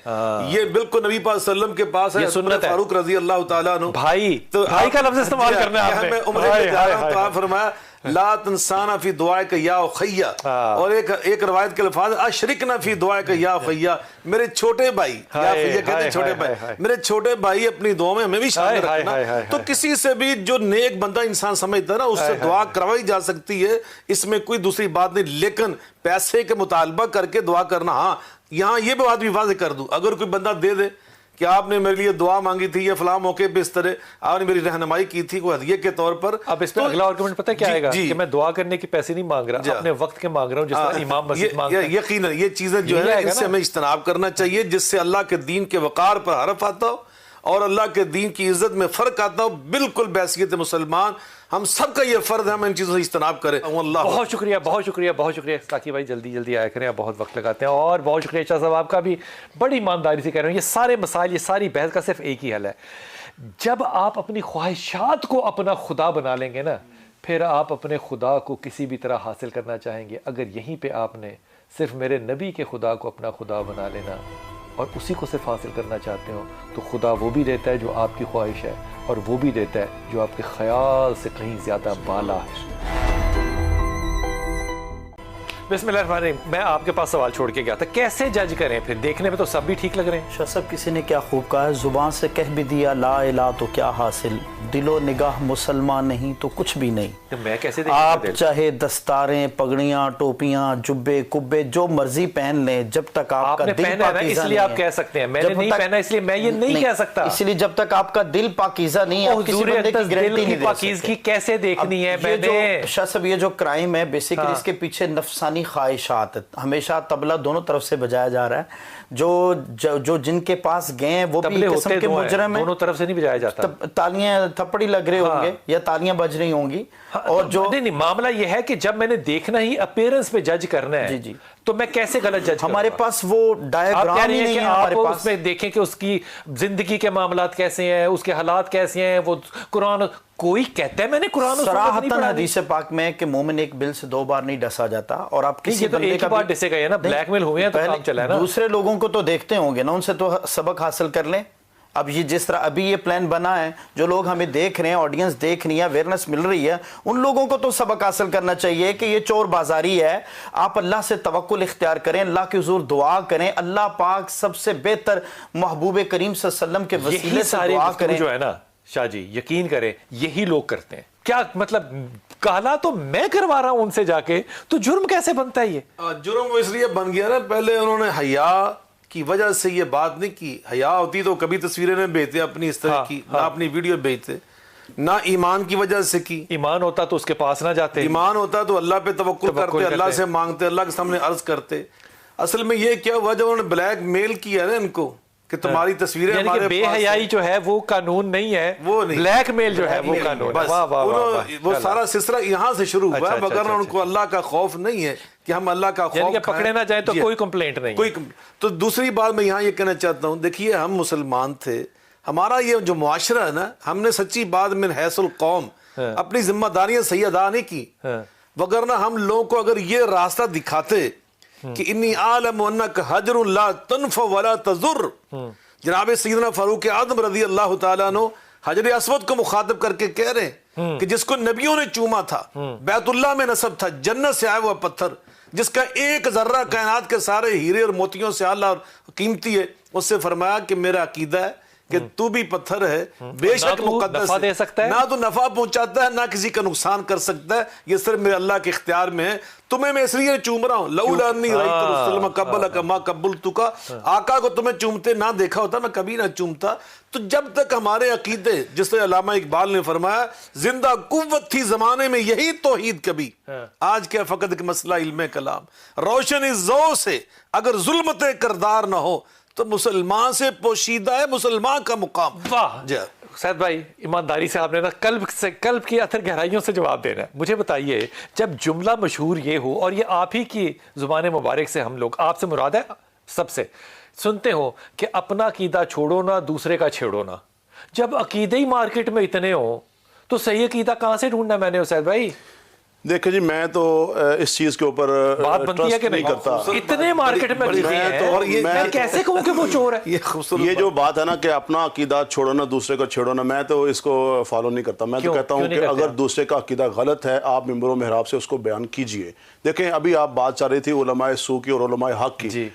ये बिल्कुल नबी पाक सल्लल्लाहु अलैहि वसल्लम के पास है, सुन्नत है। फारूक रजी अल्लाह तआला अन्हु, भाई तो भाई का लफ्ज इस्तेमाल करना है आपने, मैं उम्र में जा रहा हूं तो आप फरमाया ला तंसाना फी दुआ का या खैया, और एक रवायत के अल्फाज अशरिकना फी दुआ का या खैया, मेरे छोटे भाई, या खैया कहते हैं छोटे भाई, मेरे छोटे भाई अपनी दुआ में हमें भी शामिल रखना। तो किसी से भी जो नेक बंदा इंसान समझता है ना, उससे दुआ करवाई जा सकती है, इसमें कोई दूसरी बात नहीं। लेकिन पैसे के मुतालबा करके दुआ करना, हाँ यहाँ ये बात भी वाज़ेह कर दूं, अगर कोई बंदा दे दे कि आपने मेरे लिए दुआ मांगी थी या फलां मौके पे इस तरह आपने मेरी रहनुमाई की थी कोई हदिये के तौर पर, अब इस पे अगला आर्गुमेंट पता है क्या आएगा कि मैं दुआ करने के पैसे नहीं मांग रहा, अपने वक्त के मांग रहा हूं, जिस इमाम मस्जिद मांगता है। यकीनन ये चीजें जो है इनसे हमें इज्तनाब करना चाहिए, जिससे अल्लाह के दीन के वकार पर हरफ आता हो और अल्लाह के दीन की इज्जत में फर्क आता हो। बिल्कुल बैसियत मुसलमान हम सबका ये फर्ज है, हम इन चीजों से इज्तनाब करें। बहुत शुक्रिया, बहुत शुक्रिया, बहुत शुक्रिया साकी भाई, जल्दी जल्दी आया करें, आप बहुत वक्त लगाते हैं। और बहुत शुक्रिया शाह साहब आपका भी, बड़ी ईमानदारी से कह रहे हैं। ये सारे मसाइल, ये सारी बहस का सिर्फ एक ही हल है, जब आप अपनी ख्वाहिशात को अपना खुदा बना लेंगे ना, फिर आप अपने खुदा को किसी भी तरह हासिल करना चाहेंगे। अगर यहीं पर आपने सिर्फ मेरे नबी के खुदा को अपना खुदा बना लेना और उसी को सिर्फ हासिल करना चाहते हो, तो खुदा वो भी देता है जो आपकी ख्वाहिश है, और वो भी देता है जो आपके ख्याल से कहीं ज़्यादा बाला है। बिस्मिल्लाहिर्रहमानिर्रहीम, मैं आपके पास सवाल छोड़ के गया था, कैसे जज करें? फिर देखने में तो सब भी ठीक लग रहे हैं। शाह साहब, किसी ने क्या खूब कहा है, जुबान से कह भी दिया ला इला तो क्या हासिल, दिलो निगाह मुसलमान नहीं तो कुछ भी नहीं। तो मैं कैसे आप चाहे दस्तारें, पगड़ियां, टोपियां, जुब्बे, कुब्बे जो मर्जी पहन लें, जब तक आपका दिल पाकीज़ा इसलिए आप कह सकते हैं, मैंने नहीं पहना इसलिए मैं ये नहीं कह सकता। इसलिए जब तक आपका दिल पाकीज़ा नहीं है, किसी बंदे की गारंटी नहीं दे सकते। पाकीज़गी कैसे देखनी है? मैंने शाह साहब, ये जो क्राइम है बेसिकली इसके पीछे नफसानी ख्वाहिशात, हमेशा तबला दोनों तरफ से बजाया जा रहा है। जो जिनके पास गए हैं वो भी किस्म के मुजरिम हैं, दोनों तरफ से नहीं बजाया जाता। तालियां थप्पड़ी लग रहे होंगे या तालियां बज रही होंगी। और जो नहीं, मामला ये है कि जब मैंने देखना ही अपीयरेंस पे जज करना है, जी, तो मैं कैसे गलत जज हमारे पास वो डायग्राम ही नहीं है हमारे पास। उसमें देखें कि उसकी जिंदगी के मामलात कैसे हैं, उसके हालात कैसे हैं, वो कुरान कोई कहता है मैंने कुरान सराहतन हदीस पाक में कि मोमिन एक बिल से 2 बार नहीं डसा जाता, और आप किसी तो एक बार डिसे गए ना, ब्लैकमेल हुए हैं तो काम चला है ना। दूसरे लोगों को तो देखते होंगे ना, उनसे तो सबक हासिल कर लें। अब ये जिस तरह अभी ये प्लान बना है, जो लोग हमें देख रहे हैं, ऑडियंस देख रही है, अवेयरनेस मिल रही है, उन लोगों को तो सबक हासिल करना चाहिए कि ये चोर बाजारी है। आप अल्लाह से तवक्कुल इख्तियार करें, अल्लाह की हुजूर दुआ करें, अल्लाह पाक सबसे बेहतर महबूब करीम सल्लल्लाहु अलैहि वसल्लम के वसीले से दुआ करें। जो है ना शाह जी, यकीन करें यही लोग करते हैं। क्या मतलब काला तो मैं करवा रहा हूं उनसे जाके, तो जुर्म कैसे बनता है? ये जुर्म वो इसलिए बन गया ना, पहले उन्होंने हया की वजह से ये बात नहीं की। हया होती तो कभी तस्वीरें नहीं भेजते अपनी इस तरह की, ना अपनी वीडियो भेजते, ना ईमान की वजह से की। ईमान होता तो उसके पास ना जाते, ईमान होता तो अल्लाह पे तवक्कुल करते, अल्लाह से मांगते, अल्लाह के सामने अर्ज करते। असल में ये क्या हुआ, जब उन्होंने ब्लैक मेल किया ना इनको कि तुम्हारी तस्वीरें हमारे पास, बेहयाई जो है वो कानून नहीं है, वो नहीं, ब्लैकमेल जो है वो कानून। वो सारा सिलसिला यहाँ से शुरू हुआ, मगर उनको अल्लाह का खौफ नहीं है कि हम अल्लाह का खौफ पकड़े ना जाए तो कोई कंप्लेंट नहीं, कोई। तो दूसरी बात मैं यहाँ ये कहना चाहता हूँ, देखिए हम मुसलमान थे, हमारा ये जो मुआशरा है ना, हमने सच्ची बात में हैसुल कौम अपनी जिम्मेदारियां सही अदा नहीं की, वगरना हम लोगों को अगर ये रास्ता दिखाते कि इन्नी आलम अन्नक हजरुन ला तनफ वला तजुर, जनाब सैयदना फारूक आदम रज़ी अल्लाह तआला अन्हु हजर अस्वद को मुखातब करके कह रहे हैं कि जिसको नबियों ने चूमा था, बैतुल्लाह में नसब था, जन्नत से आया हुआ पत्थर, जिसका एक जर्रा कायनात के सारे हीरे और मोतियों से आला और कीमती है, उससे फरमाया कि मेरा अकीदा है कि तू भी पत्थर है, बेशक मुकद्दस दे सकता है, ना तो नफा पहुंचाता है, ना किसी का नुकसान कर सकता है, ये सिर्फ मेरे अल्लाह के इख्तियार में है। तुम्हें मैं इसलिए चूम रहा हूं, लौला अन्नी रअयतु रसूलल्लाह कब्बल कमा कब्बलतुका, आका को तुम्हें चूमते ना देखा होता मैं कभी ना चूमता। तो जब तक हमारे अकीदे, जिससे अल्लामा इकबाल ने फरमाया, जिंदा कुव्वत थी जमाने में यही तौहीद कभी, आज क्या फकत के मसला इल्मे कलाम, रोशनी ज़ौ से अगर जुल्मते करदार ना हो तो मुसलमान से पोशीदा है मुसलमान का मुकाम। वाह सैयद भाई, ईमानदारी से आपने ना कल्ब की अथर गहराइयों से जवाब देना है। मुझे बताइए, जब जुमला मशहूर ये हो और ये आप ही की जुबान मुबारक से हम लोग, आपसे मुराद है सबसे, सुनते हो कि अपना अकीदा छोड़ो ना, दूसरे का छेड़ो ना, जब अकीदे ही मार्केट में इतने हो तो सही अकीदा कहां से ढूंढना मैंने सैयद भाई? देखिए जी, मैं तो इस चीज के ऊपर बात बनती है कि नहीं करता, इतने मार्केट में मैं कैसे कहूं कि वो चोर है? ये जो बात है ना कि अपना अकीदा छोड़ो ना, दूसरे को छेड़ो ना, मैं तो इसको फॉलो नहीं करता। मैं तो कहता हूं कि अगर दूसरे का अकीदा गलत है, आप मिंबर मेहराब से उसको बयान कीजिए। देखें, अभी आप बात चल रही थी उलमाए सू की और उलमाए हक की,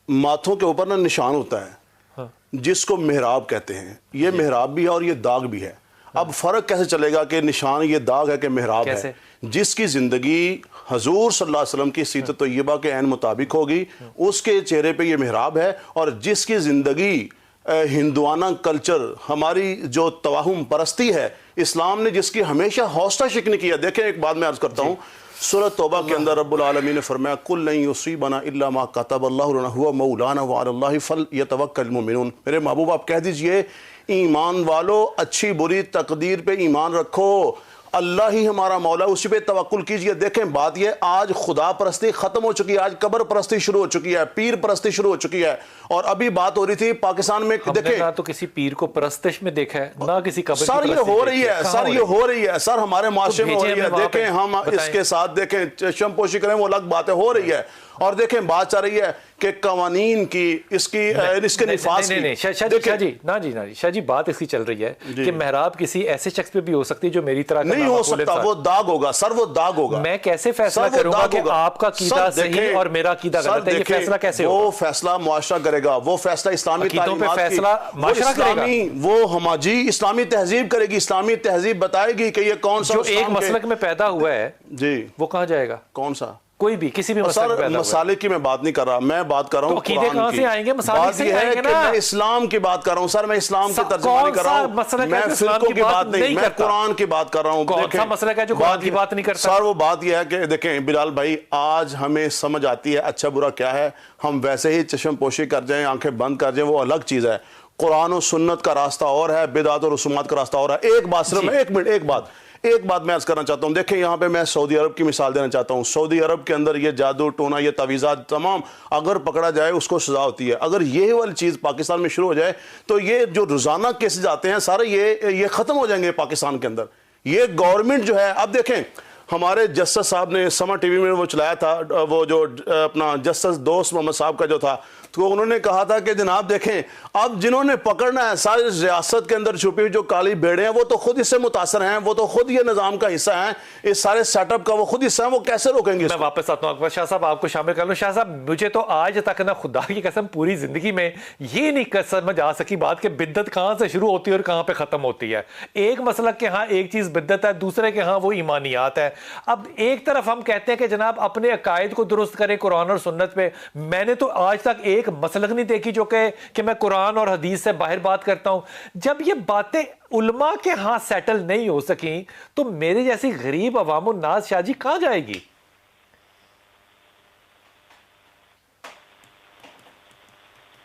माथों के ऊपर ना निशान होता है जिसको मेहराब कहते हैं, ये मेहराब भी है और ये दाग भी है। अब फर्क कैसे चलेगा कि निशान ये दाग है कि मेहराब है? जिसकी जिंदगी हजूर सल्लल्लाहु अलैहि वसल्लम की सीरत तय्यबा के ऐन मुताबिक होगी, उसके चेहरे पे ये मेहराब है। और जिसकी जिंदगी हिंदुआना कल्चर, हमारी जो तवाहुम परस्ती है, इस्लाम ने जिसकी हमेशा हौसला शिकनी किया। देखें, एक बात मैं अर्ज करता हूँ, सूरह तौबा के अंदर रब्बुल आलमीन ने फरमाया, कुल लन युसीबना इल्ला मा कतबल्लाहु लना हुवा मौलाना व अलल्लाहि फलयतवक्कल मुमिनून। मेरे महबूब, आप कह दीजिए, ईमान वालों, अच्छी बुरी तकदीर पे ईमान रखो, अल्लाह ही हमारा मौला, उसी पे तवक्कुल कीजिए। देखें, बात ये, आज खुदा परस्ती खत्म हो चुकी है, आज कब्र परस्ती शुरू हो चुकी है, पीर परस्ती शुरू हो चुकी है। और अभी बात हो रही थी पाकिस्तान में, देखें, ना तो किसी पीर को परस्तिश में देखा है, ना किसी कब्र की सर, ये हो रही है सर, ये हो रही है सर, हमारे माशरे में हो रही है। देखें, हम इसके साथ देखें चशमपोशी करें, वो अलग बात है, हो रही है। और देखें, बात चल रही है कि कवानीन की, इसके निफास की। शाह जी, बात इसकी चल रही है कि मेहराब किसी ऐसे शख्स पे भी हो सकती है जो मेरी तरह नहीं हो सकता, वो दाग होगा सर, वो दाग होगा। मैं कैसे फैसला करूंगा कि आपका कीदा सही और मेरा कीदा गलत है? ये फैसला कैसे होगा? वो फैसला मुआशरा करेगा, वो फैसला इस्लामी तालीमात पे फैसला मुआशरा करेगा, वो हमारी इस्लामी तहजीब करेगी, इस्लामी तहजीब बताएगी कि ये कौन सा जो एक मसलक में पैदा हुआ है जी, वो कहाँ जाएगा? कौन सा? कोई भी, किसी भी मसाले की मैं बात नहीं कर रहा, मैं बात कर रहा हूँ कहाँ से आएंगे मसाले से आएंगे ना? मैं इस्लाम की बात कर रहा हूँ सर, मैं इस्लाम की तर्जुमा नहीं कर रहा हूँ, मैं फिरकों की बात नहीं, मैं कुरान की बात कर रहा हूँ। कौन सा मसला है जो कुरान की बात नहीं करता? सर, वो बात यह है कि देखें बिलाल भाई, आज हमें समझ आती है अच्छा बुरा क्या है, हम वैसे ही चश्मपोशी कर जाएं, आंखें बंद कर जाएं, वो अलग चीज है। कुरान और सुन्नत का रास्ता और है, बिदअत और रसूमात का रास्ता और है। एक बात सिर्फ, एक मिनट, एक बात, एक बात मैं अर्ज करना चाहता हूं, देखें यहां पे मैं सऊदी अरब की मिसाल देना चाहता हूं। सऊदी अरब के अंदर ये जादू टोना, ये तवीज़ात तमाम अगर पकड़ा जाए उसको सजा होती है। अगर ये वाली चीज़ पाकिस्तान में शुरू हो जाए तो ये जो रोज़ाना केसेस आते हैं सारे ये ख़त्म हो जाएंगे पाकिस्तान के अंदर। ये गवर्नमेंट जो है, अब देखें हमारे जस्टिस साहब ने समा टीवी में वो चलाया था, वो जो अपना जस्टिस दोस्त मोहम्मद साहब का जो था, तो उन्होंने कहा था कि जनाब देखें अब जिन्होंने पकड़ना है सारी रियासत के अंदर छुपी हुई जो काली भेड़े हैं वो तो खुद इससे मुतासर हैं, वो तो खुद ये निज़ाम का हिस्सा हैं, इस सारे सेटअप का वो खुद हिस्सा हैं, वो कैसे रोकेंगे? मैं वापस आता हूँ अकबर शाह साहब, आपको शामिल कर लूँ। शाह साहब, मुझे तो आज तक ना खुदा की कसम पूरी जिंदगी में ये नहीं समझ आ सकी बात कि बिद्दत कहाँ से शुरू होती है और कहाँ पे खत्म होती है। एक मसलक के यहाँ एक चीज बिद्दत है, दूसरे के यहाँ वो ईमानियात है। अब एक तरफ हम कहते हैं कि जनाब अपने अकायद को दुरुस्त करें कुरान और सुन्नत पे, मैंने तो आज तक एक मसलक नहीं देखी जो कि मैं कुरान और हदीस से बाहर बात करता हूं। जब ये बातें उलमा के हाथ सेटल नहीं हो सकी तो मेरे जैसी गरीब अवामुन नाज शाह जी कहां जाएगी?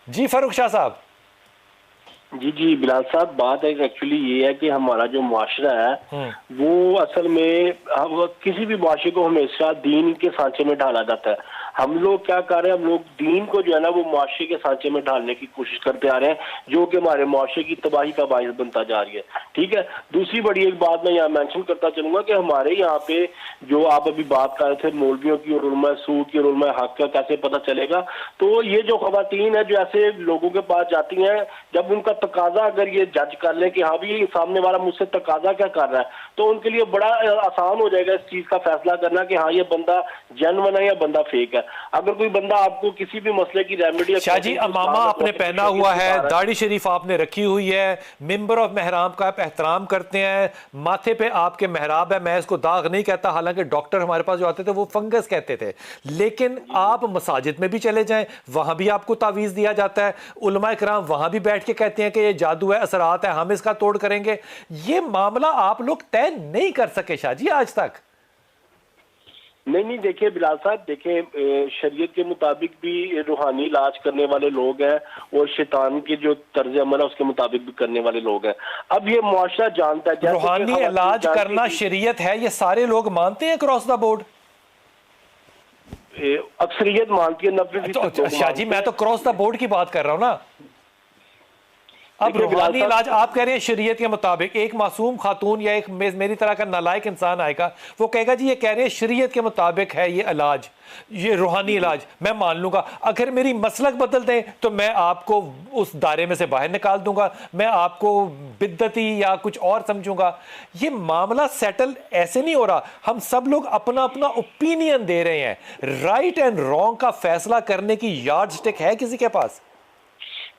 जी फारूक शाह साहब। जी जी बिलाल साहब, बात है एक्चुअली ये है कि हमारा जो मुआशरा है वो असल में किसी भी मुआशरे को हमेशा दीन के सांचे में ढाला जाता है। हम लोग क्या कर रहे हैं, हम लोग दीन को जो है ना वो मुआशरे के सांचे में ढालने की कोशिश करते आ रहे हैं, जो कि हमारे मुआशरे की तबाही का बायस बनता जा रही है। ठीक है, दूसरी बड़ी एक बात मैं यहाँ मेंशन करता चलूंगा कि हमारे यहाँ पे जो आप अभी बात कर रहे थे मौलवियों की और उलमा सू की और उलमा हक का कैसे पता चलेगा, तो ये जो खवातीन है जो ऐसे लोगों के पास जाती हैं, जब उनका तकाजा अगर ये जज कर ले कि हाँ भी सामने वाला मुझसे तकाजा क्या कर रहा है, तो उनके लिए बड़ा आसान हो जाएगा इस चीज का फैसला करना कि हाँ ये बंदा जेन्युइन है या बंदा फेक है। अगर कोई बंदा आपको किसी भी मसले की रेमेडी, शाह जी अमामा आपने पहना हुआ है, दाढ़ी शरीफ आपने रखी हुई है, मिंबर ऑफ मेहराब का आप एहतराम करते हैं, माथे पे आपके मेहराब है, मैं इसको दाग नहीं कहता, हालांकि डॉक्टर हमारे पास जो आते थे वो फंगस कहते थे, लेकिन आप मसाजिद में भी चले जाएं वहां भी आपको तावीज दिया जाता है, उलमा इकराम वहां भी बैठ के कहते हैं कि ये जादू है, असरात है, हम इसका तोड़ करेंगे। ये मामला आप लोग तय नहीं कर सके शाह जी आज तक? नहीं देखिए बिलाल साहब, देखिए शरीयत के मुताबिक भी रूहानी इलाज करने वाले लोग हैं और शैतान की जो तर्ज अमल है उसके मुताबिक भी करने वाले लोग हैं। अब ये मुआशरा जानता है रूहानी इलाज करना शरीयत है, ये सारे लोग मानते हैं क्रॉस द बोर्ड? अक्सरियत मानती है, 90%। शाह जी मैं तो क्रॉस द बोर्ड की बात कर रहा हूं ना। अब रूहानी इलाज आप कह रहे हैं शरीयत के मुताबिक, एक मासूम खातून या एक मेरी तरह का नालायक इंसान आएगा वो कहेगा जी ये कह रहे हैं शरीयत के मुताबिक है ये इलाज, ये रूहानी इलाज, मैं मान लूंगा। अगर मेरी मसलक बदल दें तो मैं आपको उस दायरे में से बाहर निकाल दूंगा, मैं आपको बिद्दती या कुछ और समझूंगा। ये मामला सेटल ऐसे नहीं हो रहा, हम सब लोग अपना अपना ओपिनियन दे रहे हैं। राइट एंड रॉन्ग का फैसला करने की यार्ड स्टिक है किसी के पास?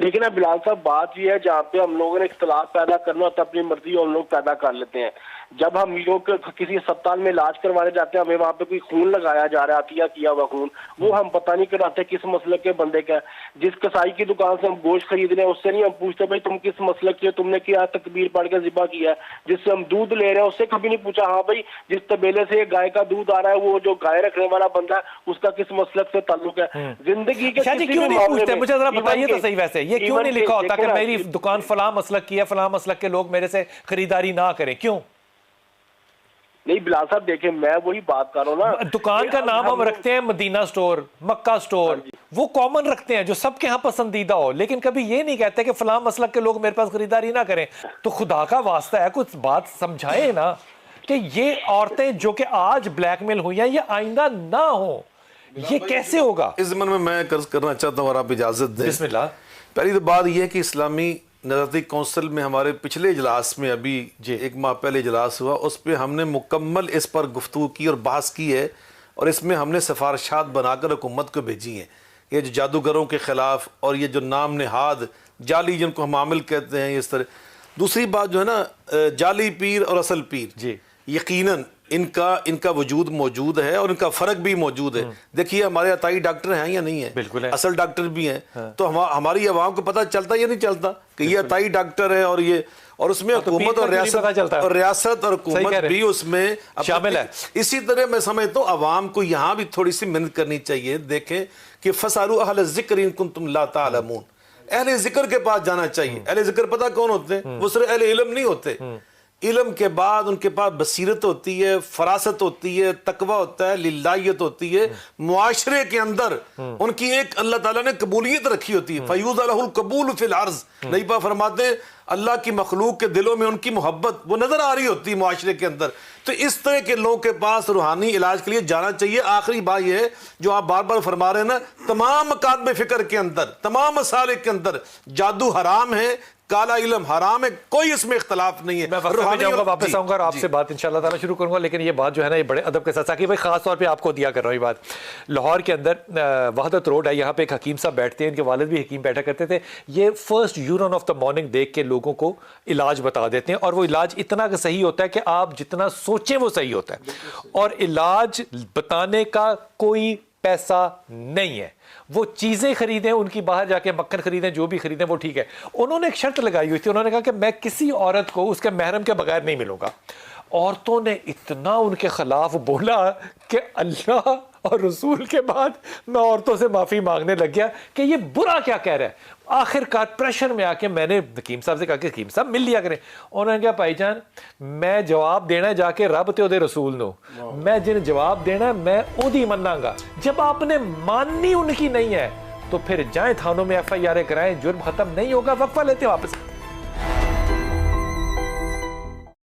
लेकिन अब बिलाल साहब बात यह है जहाँ पे हम लोगों ने इख्तलाफ पैदा करना होता है अपनी मर्जी हम लोग पैदा कर लेते हैं। जब हम लोग किसी अस्पताल में इलाज करवाने जाते हैं, हमें वहां पे कोई खून लगाया जा रहा है, अतिया किया हुआ खून, वो हम पता नहीं कराते किस मसलक के बंदे का। जिस कसाई की दुकान से हम गोश्त खरीद रहे हैं उससे नहीं हम पूछते भाई तुम किस मसलक के, तुमने क्या तकबीर पढ़ के जिबा किया है। जिससे हम दूध ले रहे हैं उससे कभी नहीं पूछा हाँ भाई जिस तबेले से गाय का दूध आ रहा है वो जो गाय रखने वाला बंदा है उसका किस मसलक से ताल्लुक है। जिंदगी के क्यों नहीं पूछते, मुझे जरा बताइए तो सही वैसे ये क्यों नहीं लिखा होता कि मेरी दुकान फलां मसलक की है, फलां मसलक के लोग मेरे से खरीदारी ना करें, क्यों? नहीं बिलाल साहब देखिए मैं वही बात कर रहा हूँ ना, दुकान का नाम हम रखते हैं मदीना स्टोर, मक्का स्टोर, वो कॉमन रखते हैं जो सबके यहाँ पसंदीदा हो, लेकिन कभी ये नहीं कहते कि फलां मसलक के लोग मेरे पास खरीदारी ना करें। तो खुदा का वास्ता है कुछ बात समझाए ना कि ये औरतें जो कि आज ब्लैकमेल हुई हैं ये आइंदा ना हो, ये कैसे होगा? इस ज़मन में मैं कर्ज करना चाहता हूँ और आप इजाजत दें। बिस्मिल्लाह। पहली तो बात यह है कि इस्लामी नज़ाती कौंसिल में हमारे पिछले इजलास में अभी एक माह पहले इजलास हुआ, उस पर हमने मुकम्मल इस पर गुफ्तगू की और बहस की है और इसमें हमने सिफारिशात बनाकर हुकूमत को भेजी हैं। ये जो जादूगरों के ख़िलाफ़ और ये जो नाम नहाद जाली जिनको हम आमिल कहते हैं इस तरह। दूसरी बात जो है ना जाली पीर और असल पीर जी यकीनन इनका वजूद मौजूद है और इनका फ़र्क भी मौजूद है। देखिए हमारे अताई डॉक्टर हैं या नहीं है, बिल्कुल है। असल डॉक्टर भी हैं। हाँ। तो हमारी आवाम को पता चलता या नहीं चलता कि ये अताई डॉक्टर है और ये और उसमें हुकूमत और रियासत और हुकूमत भी उसमें शामिल है। इसी तरह मैं समझता हूँ आवाम को यहाँ भी थोड़ी सी मेहनत करनी चाहिए। देखें कि फसालू अहल ज़िक्र इन कुंतुम ला तालमून, अहले ज़िक्र के पास जाना चाहिए। अहले ज़िक्र पता कौन होते हैं? वो सिर्फ अहले इल्म नहीं होते। इल्म के बाद उनके पास बसीरत होती है, फरासत होती है, तकवा होता है, लिल्लाहियत होती है, मुआशरे के अंदर उनकी एक अल्लाह ताला ने कबूलियत रखी होती है। फयूज अलहुल कबूल फिल अर्ज, नबी पाक फरमाते हैं अल्लाह की मखलूक के दिलों में उनकी मोहब्बत वो नजर आ रही होती है मुआशरे के अंदर। तो इस तरह के लोगों के पास रूहानी इलाज के लिए जाना चाहिए। आखिरी बात यह है जो आप बार बार फरमा रहे हैं ना, तमाम मकातब फिक्र के अंदर, तमाम मसालिक के अंदर जादू हराम है, काला इल्म हराम है, कोई इसमें इख्तलाफ नहीं है। मैं जाऊंगा, वापस आऊंगा और आपसे बात इंशाल्लाह ताला शुरू करूंगा, लेकिन ये बात जो है ना, ये बड़े अदब के साथ साकिब भाई खास तौर पे आपको दिया कर रहा हूँ। ये बात लाहौर के अंदर वहदत रोड है, यहाँ पे एक हकीम साहब बैठते हैं, इनके वालिद भी हकीम बैठा करते थे। ये फर्स्ट यूरन ऑफ द मॉर्निंग देख के लोगों को इलाज बता देते हैं, और वो इलाज इतना सही होता है कि आप जितना सोचें वो सही होता है, और इलाज बताने का कोई पैसा नहीं है। वो चीजें खरीदें, उनकी बाहर जाके मक्खन खरीदें, जो भी खरीदें वो ठीक है। उन्होंने एक शर्त लगाई हुई थी, उन्होंने कहा कि मैं किसी औरत को उसके महरम के बगैर नहीं मिलूंगा। औरतों ने इतना उनके खिलाफ बोला कि अल्लाह और रसूल के बाद मैं औरतों से माफी मांगने लग गया कि ये बुरा क्या कह रहा है। आखिरकार प्रेशर में आके मैंने हकीम साहब से कहा कि हकीम साहब मिल लिया करें। उन्होंने कहा भाईजान मैं जवाब देना है जाके रब ते ओदे रसूल नो, मैं जिन जवाब देना है मैं ओदी मनांगा। जब आपने माननी उनकी नहीं है तो फिर जाएं थानों में FIR कराएं, जुर्म खत्म नहीं होगा, वक्फा लेते वापस।